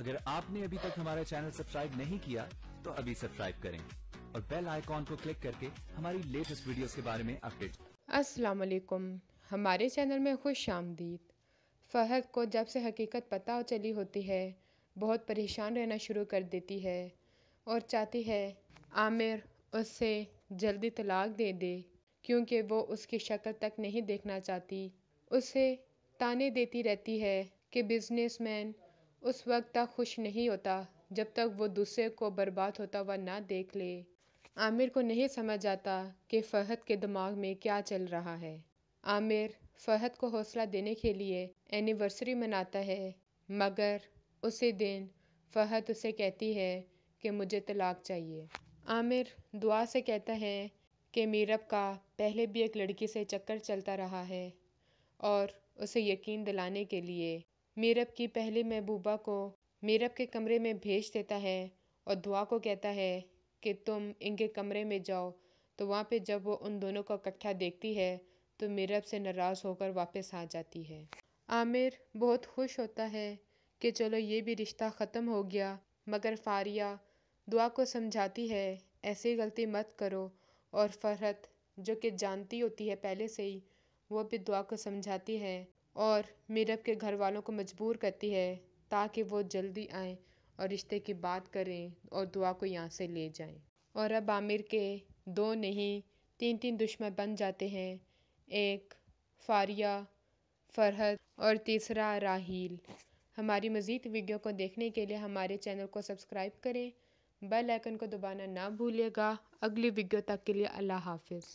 अगर आपने अभी तक हमारा चैनल सब्सक्राइब नहीं किया तो अभी सब्सक्राइब करें और बेल आइकॉन को क्लिक करके हमारी लेटेस्ट वीडियोस के बारे में अपडेट। अस्सलाम वालेकुम, हमारे चैनल में खुश आमदीद। फ़हद को जब से हकीकत पता चली होती है बहुत परेशान रहना शुरू कर देती है और चाहती है आमिर उससे जल्दी तलाक दे दे क्योंकि वो उसकी शक्ल तक नहीं देखना चाहती। उसे ताने देती रहती है कि बिजनेसमैन उस वक्त तक खुश नहीं होता जब तक वो दूसरे को बर्बाद होता हुआ ना देख ले। आमिर को नहीं समझ आता कि फ़हद के दिमाग में क्या चल रहा है। आमिर फ़हद को हौसला देने के लिए एनिवर्सरी मनाता है, मगर उसी दिन फ़हद उसे कहती है कि मुझे तलाक चाहिए। आमिर दुआ से कहता है कि मीरब का पहले भी एक लड़की से चक्कर चलता रहा है और उसे यकीन दिलाने के लिए मीरब की पहली महबूबा को मीरब के कमरे में भेज देता है और दुआ को कहता है कि तुम इनके कमरे में जाओ। तो वहाँ पे जब वो उन दोनों को इकट्ठा देखती है तो मीरब से नाराज़ होकर वापस आ जाती है। आमिर बहुत खुश होता है कि चलो ये भी रिश्ता ख़त्म हो गया, मगर फारिया दुआ को समझाती है ऐसी गलती मत करो और फ़रहत जो कि जानती होती है पहले से ही, वो भी दुआ को समझाती है और मीरब के घर वालों को मजबूर करती है ताकि वो जल्दी आएँ और रिश्ते की बात करें और दुआ को यहाँ से ले जाएं। और अब आमिर के दो नहीं तीन तीन दुश्मन बन जाते हैं, एक फारिया, फ़रहत और तीसरा राहील। हमारी मज़ीद वीडियो को देखने के लिए हमारे चैनल को सब्सक्राइब करें, बेल आइकन को दबाना ना भूलिएगा। अगली वीडियो तक के लिए अल्लाह हाफ़िज़।